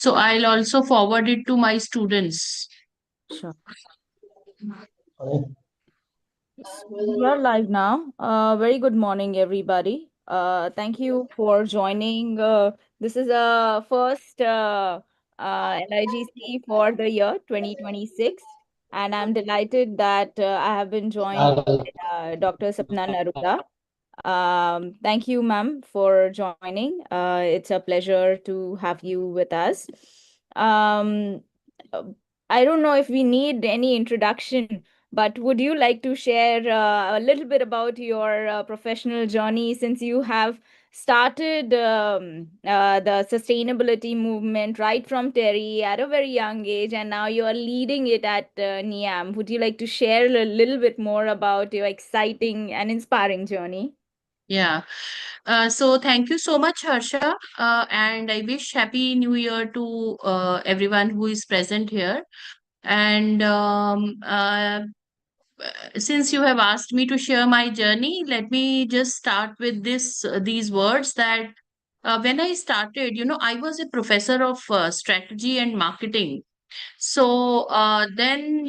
So I'll also forward it to my students. Sure. We are live now. Very good morning, everybody. Thank you for joining. This is a first LIGC for the year 2026, and I'm delighted that I have been joined by Dr. Sapna Narula. Thank you, ma'am, for joining. It's a pleasure to have you with us. Um, uh, I don't know if we need any introduction, but would you like to share a little bit about your professional journey since you have started the sustainability movement right from Terry at a very young age, and now you are leading it at NIAM? Would you like to share a little bit more about your exciting and inspiring journey? Yeah. So thank you so much, Harsha. And I wish Happy New Year to everyone who is present here. And since you have asked me to share my journey, let me just start with these words that when I started, I was a professor of strategy and marketing. So then,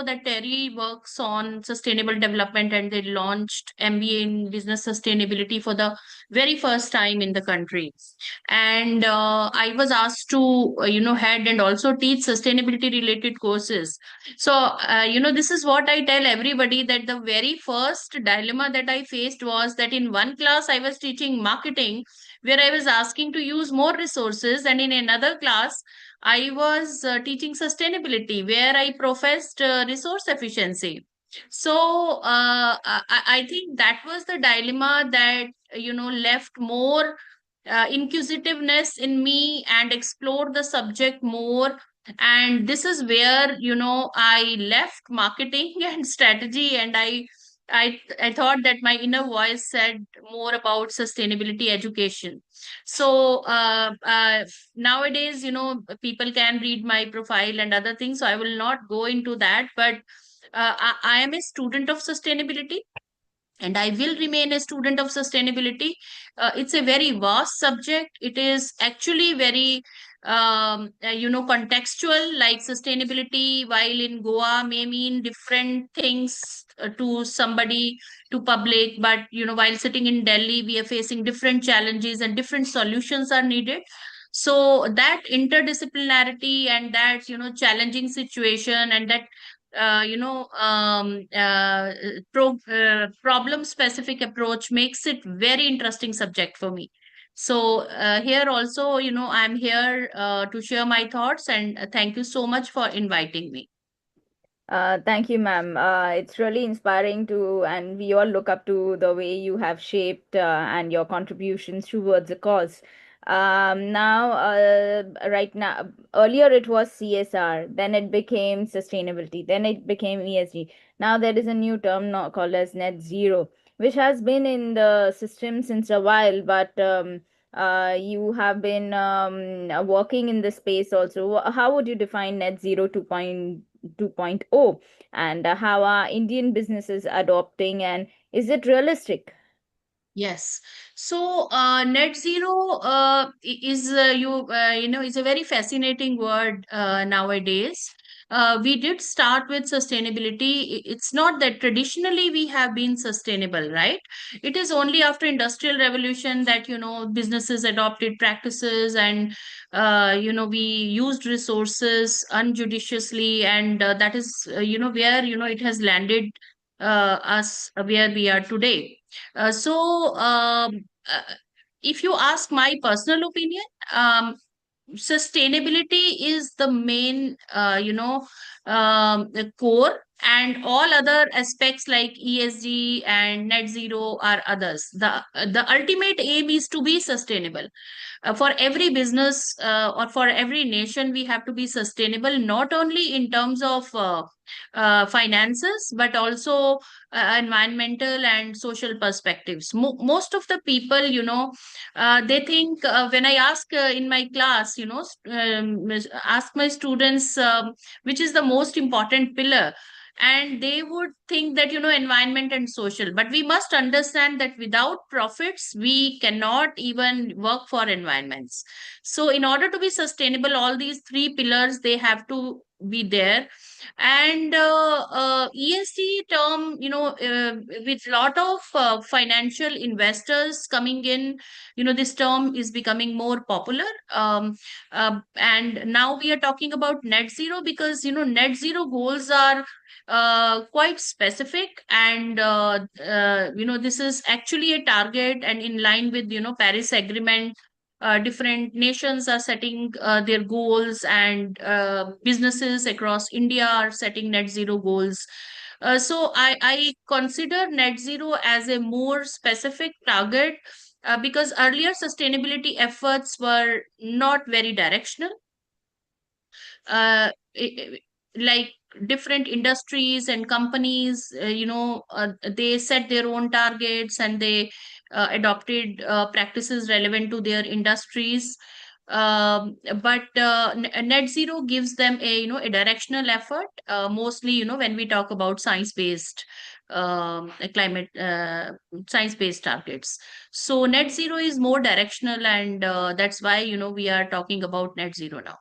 that Terry works on sustainable development, and they launched MBA in business sustainability for the very first time in the country. And I was asked to, head and also teach sustainability related courses. So, this is what I tell everybody, that the very first dilemma that I faced was that in one class I was teaching marketing, where I was asking to use more resources, and in another class I was teaching sustainability, where I professed resource efficiency. So I think that was the dilemma that left more inquisitiveness in me and explored the subject more. And this is where I left marketing and strategy, and I thought that my inner voice said more about sustainability education. So nowadays, people can read my profile and other things, so I will not go into that. But I am a student of sustainability, and I will remain a student of sustainability. It's a very vast subject. It is actually very, contextual. Like sustainability, while in Goa, may mean different things to somebody, to public, but while sitting in Delhi, we are facing different challenges and different solutions are needed. So that interdisciplinarity and that challenging situation and that problem specific approach makes it very interesting subject for me. So here also, I'm here to share my thoughts, and thank you so much for inviting me. Thank you, ma'am. It's really inspiring to, and we all look up to the way you have shaped and your contributions towards the cause. Right now, earlier it was CSR, then it became sustainability, then it became ESG. Now there is a new term now called as net zero, which has been in the system since a while, but you have been working in the space also. How would you define net zero 2.0, and how are Indian businesses adopting, and is it realistic? Yes. So, net zero is is a very fascinating word nowadays. We did start with sustainability. It's not that traditionally we have been sustainable, right? It is only after industrial revolution that businesses adopted practices, and we used resources unjudiciously, and that is where it has landed us where we are today. So, if you ask my personal opinion, sustainability is the main, the core, and all other aspects like ESG and net zero are others. The ultimate aim is to be sustainable. For every business or for every nation, we have to be sustainable, not only in terms of finances, but also environmental and social perspectives. Most of the people, they think, when I ask in my class, ask my students, which is the most important pillar, and they would think that, environment and social. But we must understand that without profits, we cannot even work for environments. So in order to be sustainable, all these three pillars, they have to be there. And ESG term, with lot of financial investors coming in, this term is becoming more popular. And now we are talking about net zero, because net zero goals are quite specific, and this is actually a target, and in line with Paris Agreement. Different nations are setting their goals, and businesses across India are setting net zero goals. So I consider net zero as a more specific target, because earlier sustainability efforts were not very directional. uh, i- i- like different industries and companies, they set their own targets, and they adopted practices relevant to their industries. But net zero gives them a directional effort, mostly when we talk about climate science based targets. So net zero is more directional, and that's why we are talking about net zero now.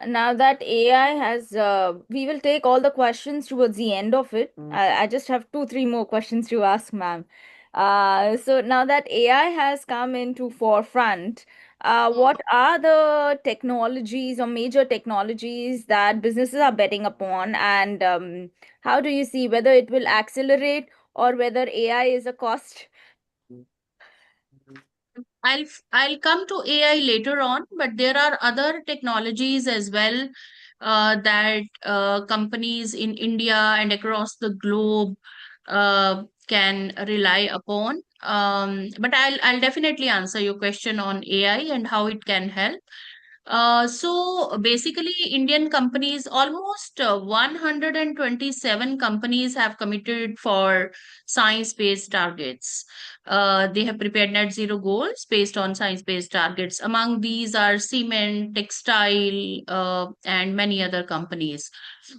Now that AI has, we will take all the questions towards the end of it. I just have two, three more questions to ask, ma'am. So now that AI has come into forefront, what are the technologies or major technologies that businesses are betting upon, and how do you see whether it will accelerate or whether AI is a cost? I'll come to AI later on, but there are other technologies as well, that companies in India and across the globe can rely upon. But I'll definitely answer your question on AI and how it can help. So basically, Indian companies, almost 127 companies have committed for science-based targets. They have prepared net zero goals based on science-based targets. Among these are cement, textile, and many other companies.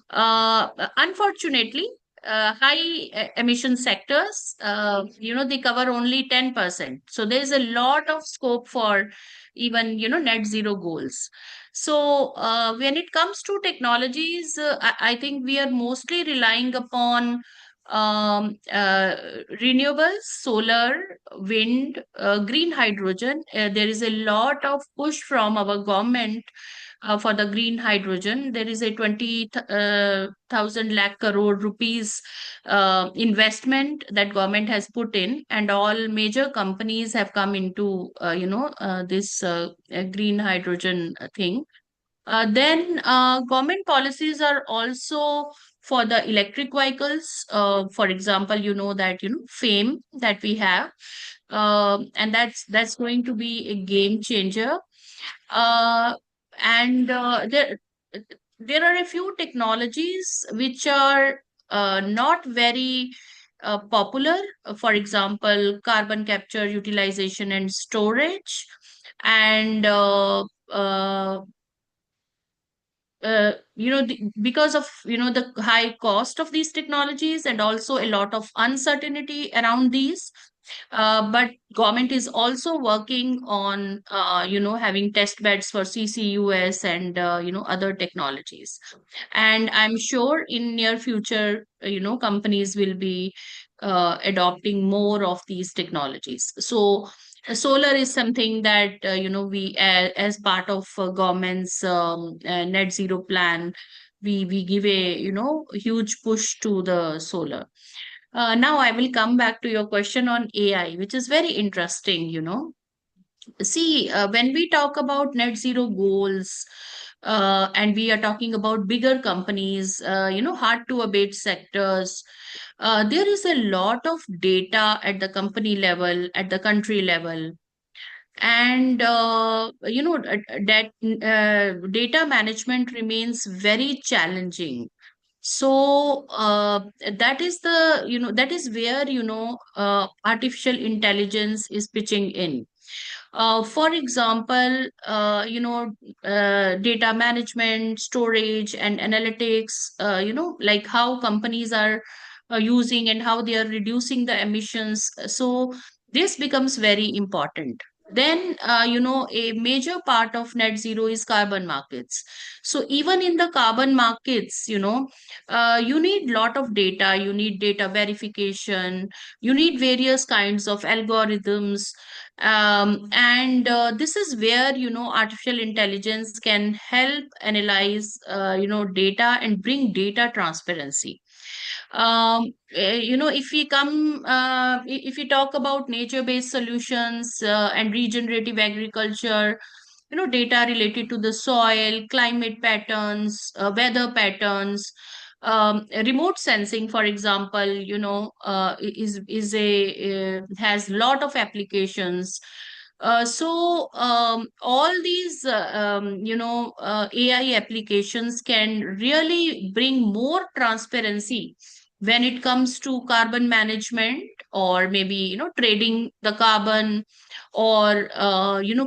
Unfortunately, high emission sectors, they cover only 10%. So there's a lot of scope for even, net zero goals. So when it comes to technologies, I think we are mostly relying upon renewables, solar, wind, green hydrogen. There is a lot of push from our government for the green hydrogen. There is a 20,000 lakh crore rupees investment that government has put in, and all major companies have come into this green hydrogen thing. Then government policies are also for the electric vehicles. For example, that FAME that we have, and that's going to be a game changer. uh, and there are a few technologies which are not very popular. For example, carbon capture, utilization, and storage. And because of the high cost of these technologies, and also a lot of uncertainty around these, but government is also working on having test beds for CCUS and other technologies. And I'm sure in near future, companies will be adopting more of these technologies. So solar is something that we, as part of government's net zero plan, we give a huge push to the solar. Now I will come back to your question on AI, which is very interesting. See, when we talk about net zero goals, and we are talking about bigger companies, hard to abate sectors, there is a lot of data at the company level, at the country level. And that data management remains very challenging. So that is the, that is where, artificial intelligence is pitching in. For example, data management, storage, and analytics, like how companies are using and how they are reducing the emissions. So this becomes very important. Then, a major part of net zero is carbon markets. So even in the carbon markets, you need lot of data, you need data verification, you need various kinds of algorithms, and this is where, artificial intelligence can help analyze, data and bring data transparency. If we come, if we talk about nature-based solutions and regenerative agriculture, data related to the soil, climate patterns, weather patterns, remote sensing, for example, is a has lot of applications. All these AI applications can really bring more transparency when it comes to carbon management, or maybe, trading the carbon, or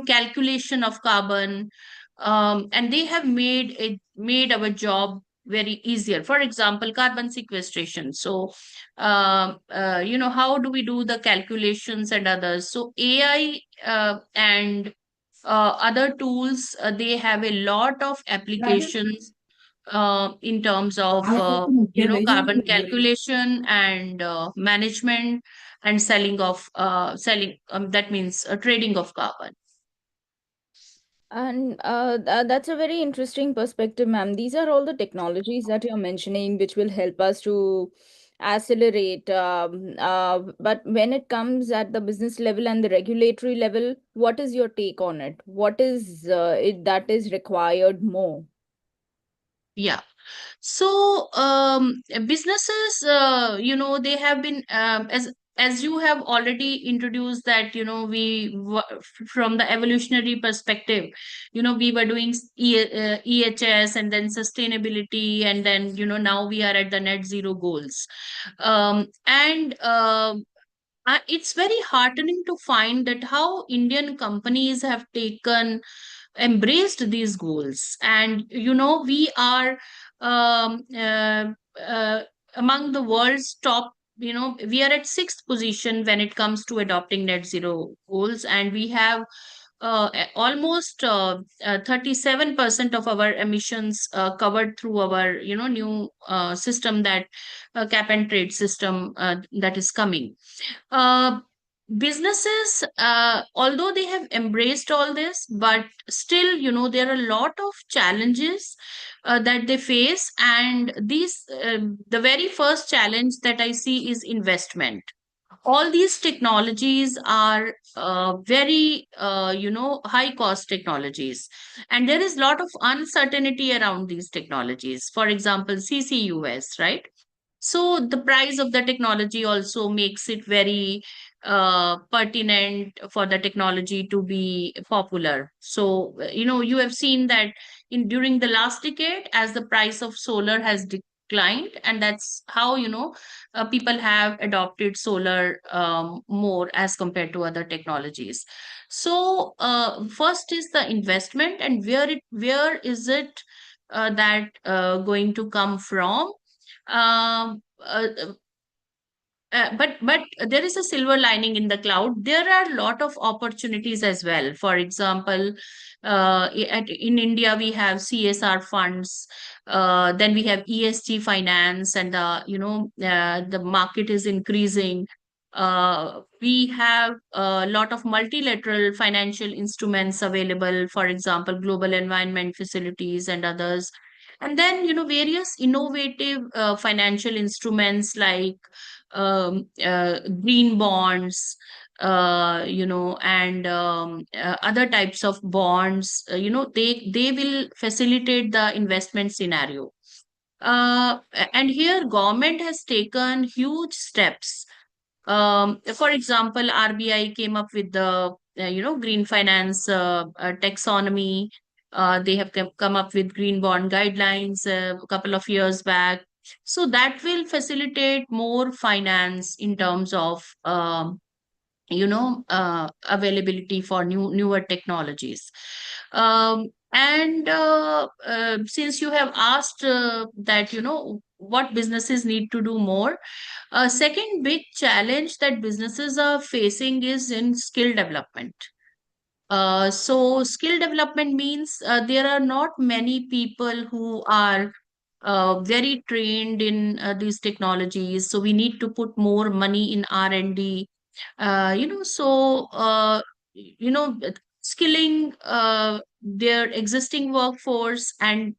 calculation of carbon. And they have made our job very easier. For example, carbon sequestration. So how do we do the calculations and others? So AI and other tools, they have a lot of applications in terms of carbon calculation and management and selling, that means trading of carbon. And that's a very interesting perspective, ma'am. These are all the technologies that you're mentioning, which will help us to accelerate. But when it comes at the business level and the regulatory level, what is your take on it? What is it that is required more? Yeah. So businesses, they have been, as you have already introduced that, from the evolutionary perspective, we were doing EHS, and then sustainability, and then, now we are at the net zero goals. And it's very heartening to find that how Indian companies have embraced these goals. And we are um, uh, uh, among the world's top, we are at sixth position when it comes to adopting net zero goals, and we have almost 37% of our emissions covered through our, new system, that cap and trade system that is coming. uh, Businesses, although they have embraced all this, but still, there are a lot of challenges that they face. And the very first challenge that I see is investment. All these technologies are very, high cost technologies, and there is a lot of uncertainty around these technologies. For example, CCUS, right? So the price of the technology also makes it very pertinent for the technology to be popular. So, you have seen that in during the last decade, as the price of solar has declined, and that's how, people have adopted solar more as compared to other technologies. So, first is the investment, and where is it that going to come from? um, uh, but there is a silver lining in the cloud. There are a lot of opportunities as well. For example, in India we have CSR funds. Then we have ESG finance, and the market is increasing. We have a lot of multilateral financial instruments available. For example, global environment facilities and others. And then, various innovative financial instruments like green bonds, and other types of bonds. They will facilitate the investment scenario. And here, government has taken huge steps. For example, RBI came up with the green finance taxonomy. They have come up with green bond guidelines a couple of years back. So that will facilitate more finance in terms of availability for newer technologies. And since you have asked that what businesses need to do more, a second big challenge that businesses are facing is in skill development. So skill development means there are not many people who are very trained in these technologies. So we need to put more money in R&D. Skilling their existing workforce and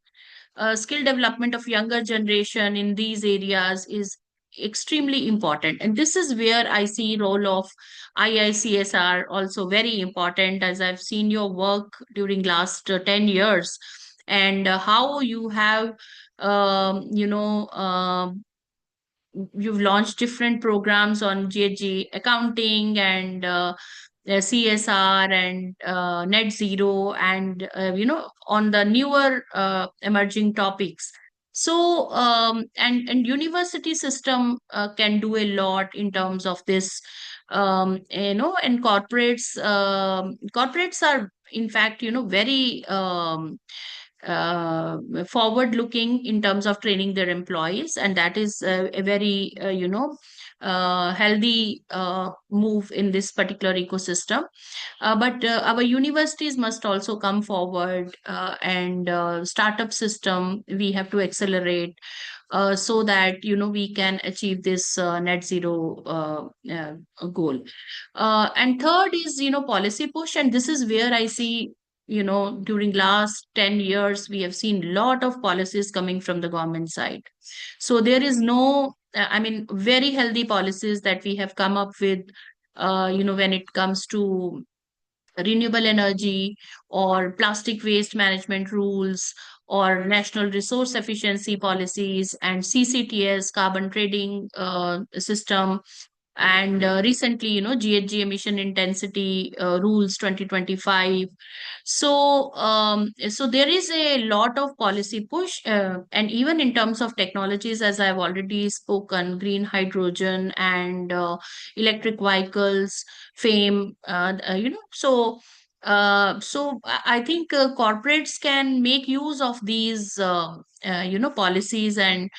skill development of younger generation in these areas is extremely important, and this is where I see role of IICSR also very important, as I've seen your work during last 10 years, and how you have you've launched different programs on GHG accounting and CSR and net zero and on the newer emerging topics. So and university system can do a lot in terms of this. And corporates are in fact very forward looking in terms of training their employees, and that is a very healthy move in this particular ecosystem. But our universities must also come forward, and startup system we have to accelerate, so that we can achieve this net zero goal. And third is policy push, and this is where I see during last 10 years we have seen lot of policies coming from the government side. So there is no I mean very healthy policies that we have come up with, when it comes to renewable energy or plastic waste management rules or national resource efficiency policies and CCTS carbon trading system, and recently GHG emission intensity rules 2025. So there is a lot of policy push, and even in terms of technologies, as I've already spoken, green hydrogen and electric vehicles fame I think corporates can make use of these policies and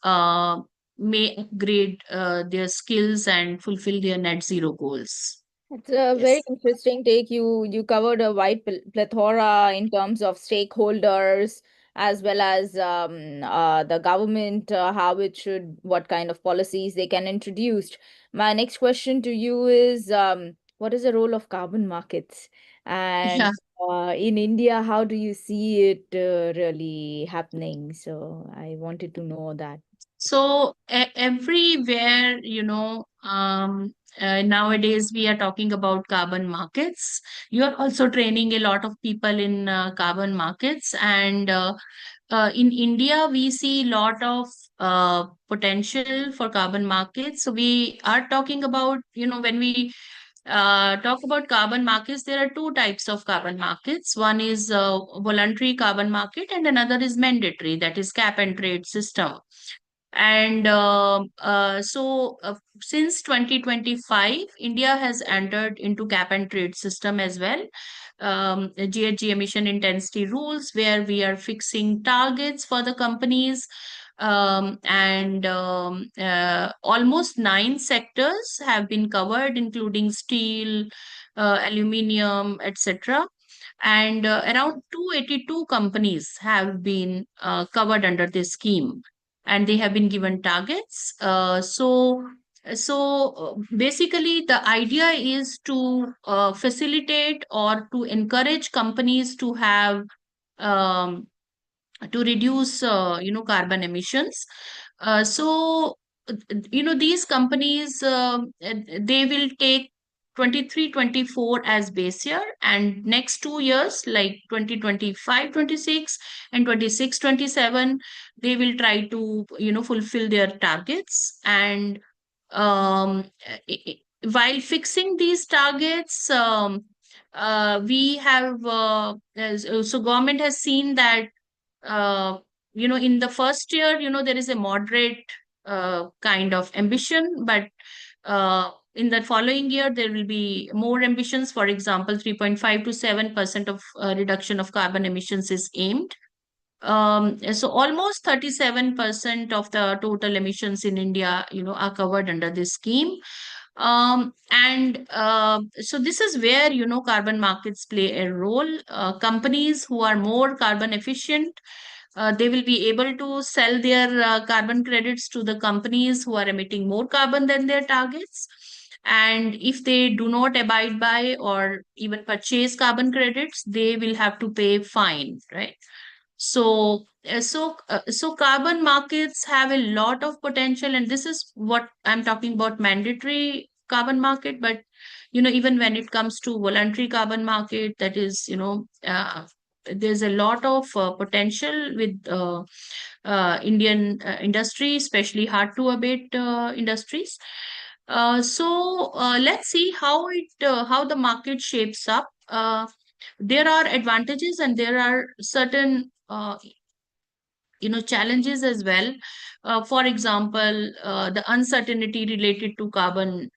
uh, may upgrade their skills and fulfill their net zero goals. It's a very Yes. interesting take. You covered a wide plethora in terms of stakeholders as well as the government, how it should, what kind of policies they can introduce. My next question to you is, what is the role of carbon markets? Yeah. And in India, how do you see it really happening? So I wanted to know that. So everywhere, nowadays we are talking about carbon markets. You are also training a lot of people in carbon markets, and in India we see a lot of potential for carbon markets. So we are talking about, when we talk about carbon markets, there are two types of carbon markets. One is voluntary carbon market, and another is mandatory, that is cap and trade system. And since 2025, India has entered into cap and trade system as well. GHG emission intensity rules, where we are fixing targets for the companies. And almost nine sectors have been covered, including steel, aluminium, etc. And around 282 companies have been covered under this scheme, and they have been given targets. Basically, the idea is to facilitate or to encourage companies to have um, to reduce carbon emissions. These companies, they will take 23-24 as base year, and next 2 years like 2025-26 and 26-27, they will try to fulfill their targets. And um, i- i- while fixing these targets, we have so government has seen that uh, in the first year, there is a moderate kind of ambition, but in the following year, there will be more ambitions. For example, 3.5 to 7% of reduction of carbon emissions is aimed. So almost 37% of the total emissions in India, are covered under this scheme. And so this is where, carbon markets play a role. Companies who are more carbon efficient, they will be able to sell their carbon credits to the companies who are emitting more carbon than their targets. And if they do not abide by or even purchase carbon credits, they will have to pay fine, right? So carbon markets have a lot of potential, and this is what I'm talking about, mandatory carbon market. But even when it comes to voluntary carbon market, that is, there's a lot of potential with Indian industry, especially hard to abate industries. Let's see how the market shapes up. There are advantages and there are certain challenges as well. For example, the uncertainty related to carbon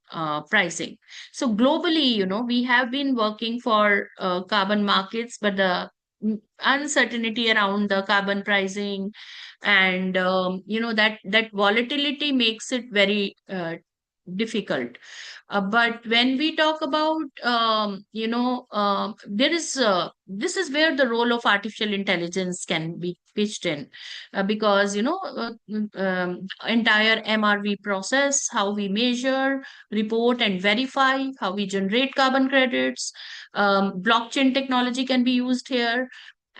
pricing. So globally, we have been working for carbon markets, but the uncertainty around the carbon pricing and that volatility makes it very difficult. But when we talk about, there is this is where the role of artificial intelligence can be pitched in, because entire MRV process, how we measure, report, and verify, how we generate carbon credits, blockchain technology can be used here,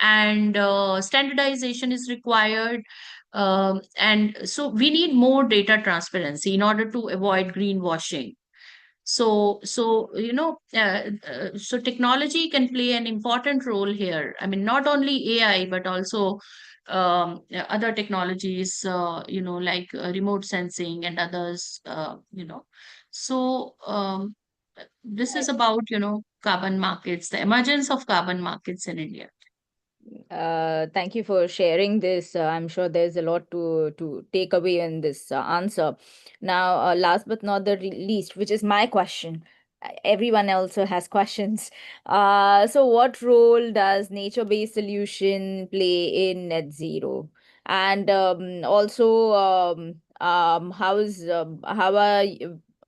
and standardization is required. And so we need more data transparency in order to avoid greenwashing. So technology can play an important role here. I mean, not only AI, but also other technologies, like remote sensing and others, So this is about, carbon markets, the emergence of carbon markets in India. Thank you for sharing this. I'm sure there's a lot to take away in this answer. Now, last but not the least, which is my question. Everyone also has questions. So, what role does nature-based solution play in net zero? And also, how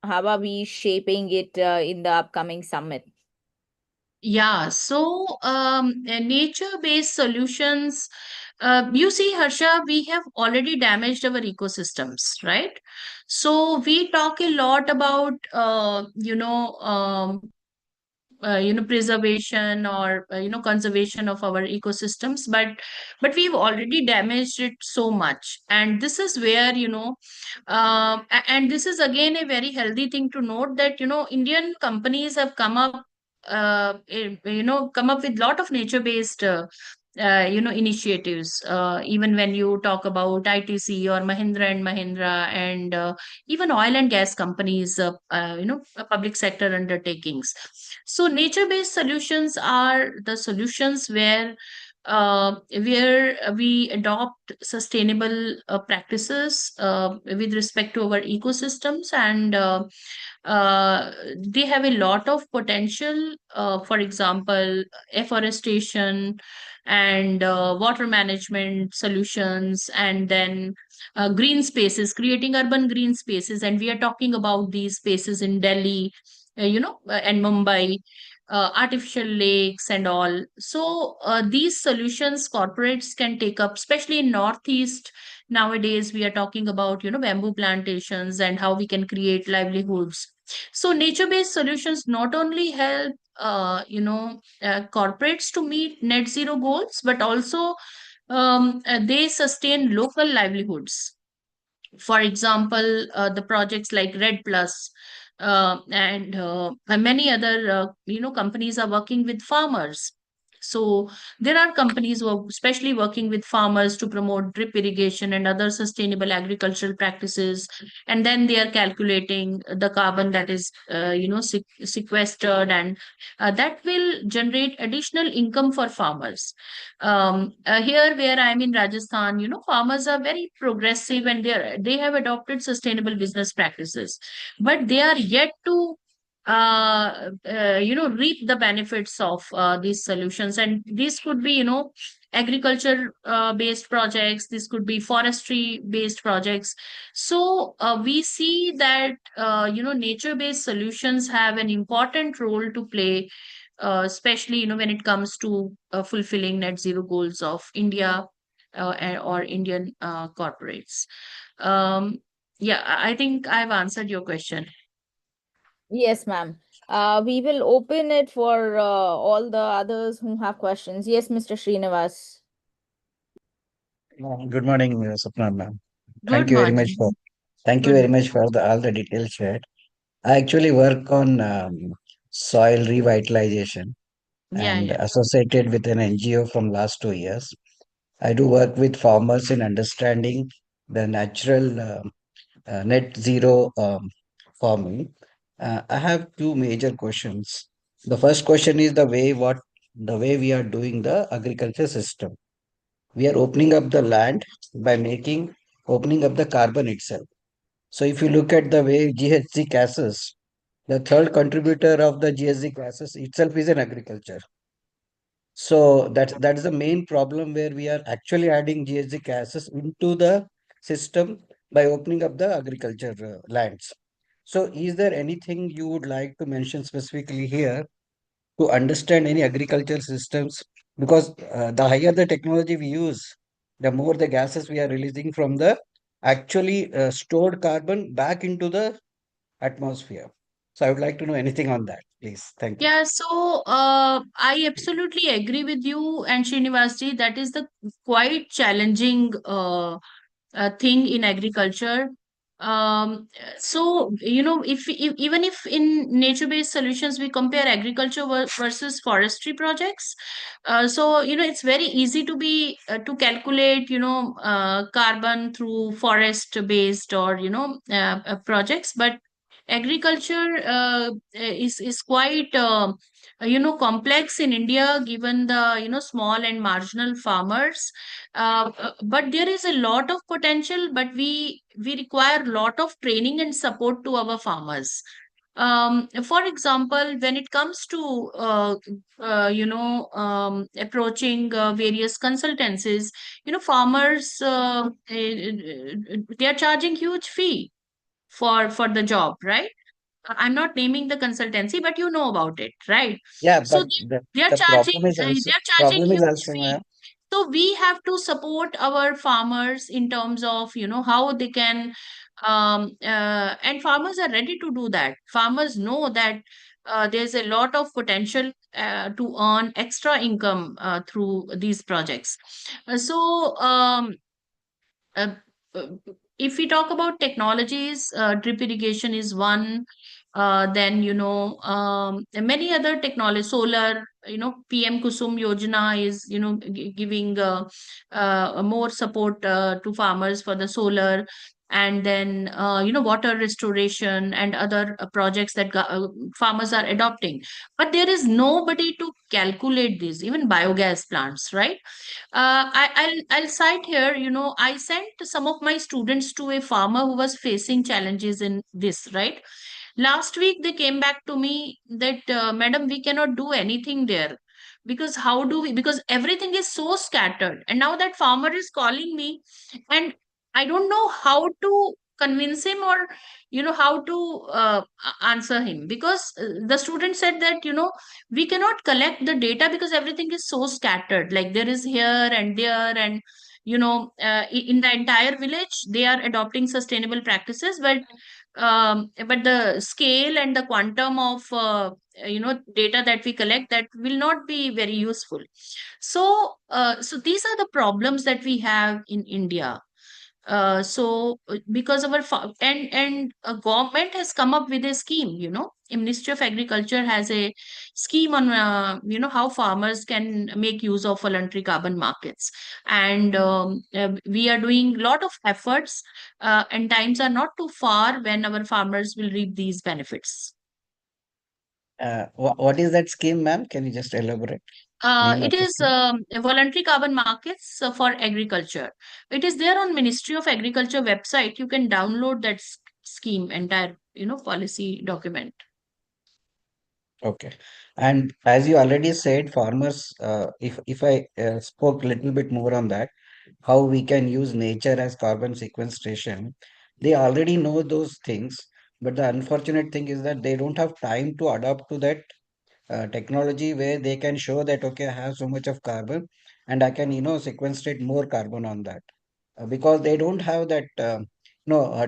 are we shaping it in the upcoming summit? Yeah, so nature-based solutions, you see, Harsha, we have already damaged our ecosystems, right? So we talk a lot about, preservation or conservation of our ecosystems, but we've already damaged it so much. And this is where, and this is again a very healthy thing to note, that Indian companies have come up with lot of nature based initiatives. Even when you talk about ITC or Mahindra and Mahindra, and even oil and gas companies, public sector undertakings. So nature-based solutions are the solutions where we adopt sustainable practices with respect to our ecosystems, and they have a lot of potential. For example, afforestation and water management solutions, and then green spaces, creating urban green spaces. And we are talking about these spaces in Delhi, and Mumbai, artificial lakes and all. So these solutions corporates can take up, especially in Northeast. Nowadays, we are talking about, bamboo plantations and how we can create livelihoods. So nature-based solutions not only help, corporates to meet net zero goals, but also they sustain local livelihoods. For example, the projects like Red Plus, and many other companies are working with farmers. So there are companies who are especially working with farmers to promote drip irrigation and other sustainable agricultural practices, and then they are calculating the carbon that is sequestered, and that will generate additional income for farmers. Here where I'm in Rajasthan, farmers are very progressive, and they have adopted sustainable business practices, but they are yet to reap the benefits of these solutions. And these could be, agriculture based projects, this could be forestry based projects. So we see that nature based solutions have an important role to play, especially when it comes to fulfilling net zero goals of India, or Indian corporates. um, yeah, I think I've answered your question. Yes, ma'am. We will open it for all the others who have questions. Yes, Mr. Srinivas. Good morning, Sapna ma'am. Good Thank you very much morning. for thank you Good very morning. much for all the details shared. I actually work on soil revitalization Yeah, and yeah. associated with an NGO from last 2 years. I do work with farmers in understanding the natural net zero farming. I have two major questions. The first question is the way we are doing the agriculture system. We are opening up the land by making opening up the carbon itself. So if you look at the way GHG gases, the third contributor of the GHG gases itself is in agriculture. So that's the main problem where we are actually adding GHG gases into the system by opening up the agriculture lands. So is there anything you would like to mention specifically here to understand any agriculture systems? Because the higher the technology we use, the more the gases we are releasing from the actually stored carbon back into the atmosphere. So I would like to know anything on that, please. Thank you. Yeah, so I absolutely agree with you and Srinivasji. That is the quite challenging thing in agriculture. So if even if in nature-based solutions we compare agriculture versus forestry projects, so it's very easy to calculate carbon through forest-based or projects, but agriculture is quite complex in India, given the small and marginal farmers. But there is a lot of potential, but we require a lot of training and support to our farmers. For example, when it comes to approaching various consultancies, farmers, they are charging huge fee for the job, right? I'm not naming the consultancy, but you know about it, right? Yeah, So but they are the charging, problem is huge also fee. So we have to support our farmers in terms of how they can, and farmers are ready to do that. Farmers know that there's a lot of potential to earn extra income through these projects. So uh, uh, if we talk about technologies, drip irrigation is one. Then many other technologies, solar. PM Kusum Yojana is giving more support to farmers for the solar, and then water restoration and other projects that farmers are adopting. But there is nobody to calculate this, even biogas plants, right? I'll cite here. I sent some of my students to a farmer who was facing challenges in this. Right, last week they came back to me that, Madam, we cannot do anything there, because how do we? Because everything is so scattered, and now that farmer is calling me, and I don't know how to convince him, or how to answer him, because the student said that we cannot collect the data because everything is so scattered, like there is here and there, and in the entire village they are adopting sustainable practices, but the scale and the quantum of data that we collect, that will not be very useful. So these are the problems that we have in India. Because government has come up with a scheme, Ministry of Agriculture has a scheme on how farmers can make use of voluntary carbon markets, and we are doing a lot of efforts, and times are not too far when our farmers will reap these benefits. What is that scheme, ma'am? Can you just elaborate? Name It of the is scheme? a voluntary carbon markets for agriculture. It is there on Ministry of Agriculture website. You can download that scheme, entire, policy document. Okay. And as you already said, farmers, if I spoke a little bit more on that, how we can use nature as carbon sequestration, they already know those things. But the unfortunate thing is that they don't have time to adapt to that technology where they can show that, okay, I have so much of carbon and I can, sequestrate more carbon on that. Because they don't have that,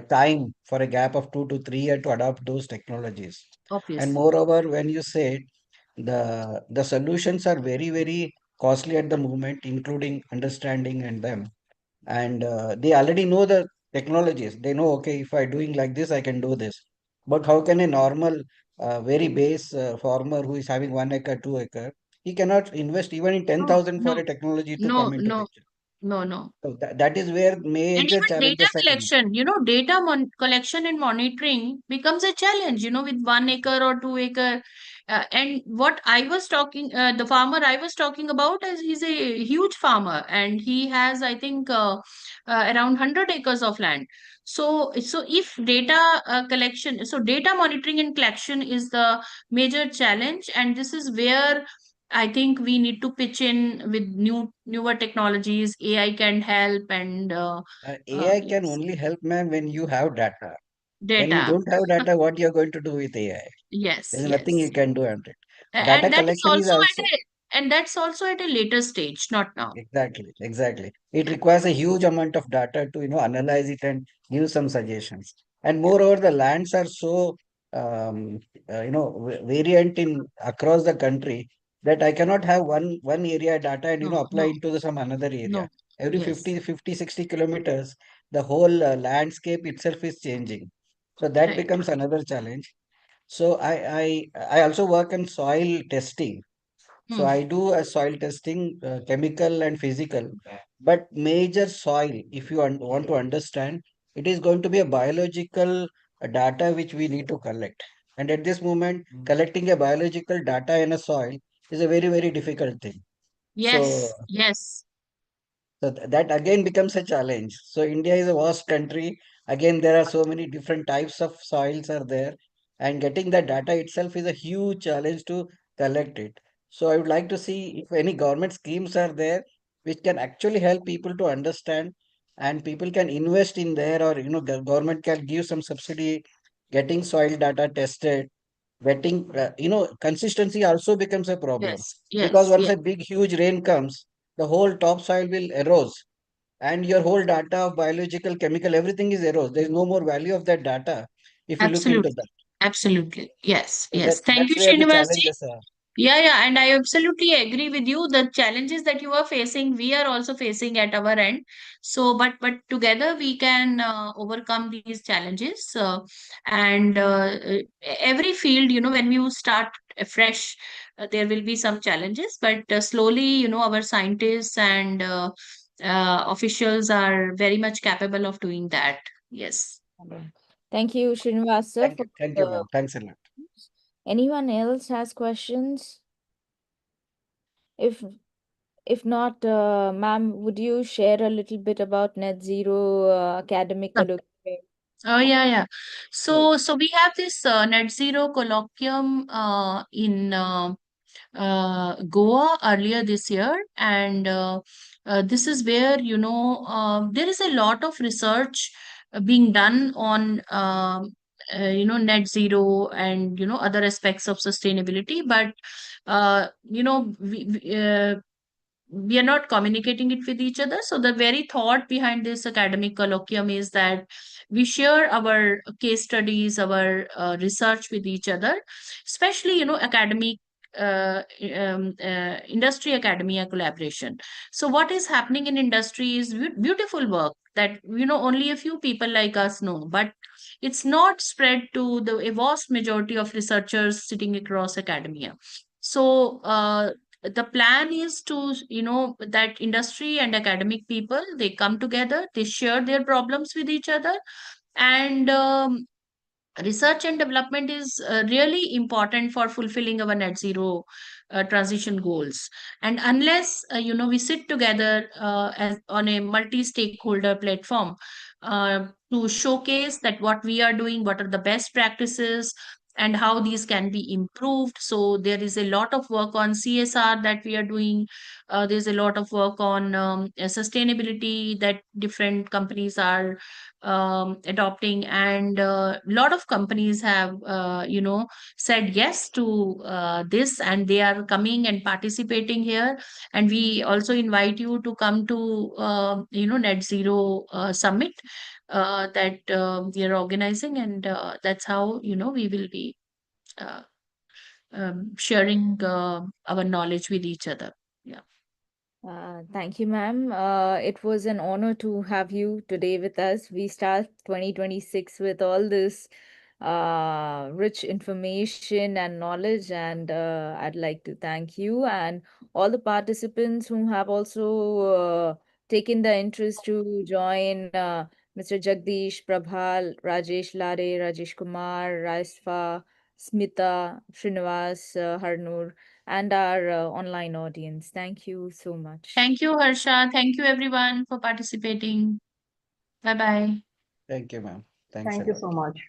time for a gap of 2 to 3 years to adopt those technologies. And Obviously. moreover, when you say the solutions are very, very costly at the moment, including understanding and them, and they already know the technologies. They know, okay, if I doing like this, I can do this. But how can a normal, very base farmer who is having 1 acre, 2 acre, he cannot invest even in No, 10,000 for no, a technology to come no, into no, picture. no, no. So that is where And major even data challenges are coming. collection, data collection and monitoring becomes a challenge, with 1 acre or 2 acre. And what I was talking, the farmer I was talking about, is he's a huge farmer, and he has, I think, around 100 acres of land. So if data collection, so data monitoring and collection is the major challenge, and this is where I think we need to pitch in with newer technologies. AI can help, and AI can yes, only help, man, when you have data. When you data. don't have data, what you're going to do with AI? Yes, There's nothing you yes. can do on it. Data And that is collection is also also. and that's also at a later stage, not now. Exactly, exactly. It Yeah. requires a huge amount of data to, analyze it and give some suggestions. And moreover, the lands are so, variant in across the country that I cannot have one area data and, No, apply no, into some another area. no. Every Yes, 50, 60 kilometers, the whole landscape itself is changing. So that right. becomes another challenge. So I also work on soil testing. So Hmm. I do a soil testing, chemical and physical, but major soil, if you want to understand, it is going to be a biological data which we need to collect. And at this moment, collecting a biological data in a soil is a very, very difficult thing. So Yes, yes, that again becomes a challenge. So India is a vast country. Again, there are so many different types of soils are there, and getting the data itself is a huge challenge to collect it. So I would like to see if any government schemes are there which can actually help people to understand, and people can invest in there, or government can give some subsidy, getting soil data tested, wetting. Consistency also becomes a problem yes, because yes, once yes. a big huge rain comes, the whole topsoil will erode, and your whole data of biological, chemical, everything is erode. There is no more value of that data if you look into Absolutely, that. absolutely. Yes, So yes. Thank you, that's where the Srinivas. challenges are. Yeah, yeah, and I absolutely agree with you. The challenges that you are facing, we are also facing at our end. So, but together we can overcome these challenges. And every field, when you start afresh, there will be some challenges. But slowly, our scientists and officials are very much capable of doing that. Yes. Thank you, Srinivasa, for Thank you, the ma'am. Thanks a lot. anyone else has questions? If if not, ma'am, would you share a little bit about net zero academic education? Oh, yeah, yeah. Yes. So we have this net zero colloquium in Goa earlier this year, and this is where there is a lot of research being done on net zero and other aspects of sustainability, but we are not communicating it with each other. So the very thought behind this academic colloquium is that we share our case studies, our research with each other, especially academic industry academia collaboration. So what is happening in industry is beautiful work that only a few people like us know, but it's not spread to the a vast majority of researchers sitting across academia. So the plan is to that industry and academic people, they come together, they share their problems with each other, and research and development is really important for fulfilling our net zero transition goals. And unless we sit together as on a multi stakeholder platform to showcase that what we are doing, what are the best practices, and how these can be improved. So there is a lot of work on CSR that we are doing. There's a lot of work on sustainability that different companies are adopting, and a lot of companies have said yes to this, and they are coming and participating here. And we also invite you to come to net zero summit that we are organizing, and that's how we will be uh, sharing our knowledge with each other. Yeah. Thank you, ma'am. It was an honor to have you today with us. We start 2026 with all this rich information and knowledge, and I'd like to thank you and all the participants who have also taken the interest to join. Mr. Jagdish, Prabhal, Rajesh Lare, Rajesh Kumar, Raisfa, Smita, Srinivas, Harnoor, and our online audience. Thank you so much. Thank you, Harsha. Thank you, everyone, for participating. Bye bye. Thank you, ma'am. Thanks a Thank you lot. so much.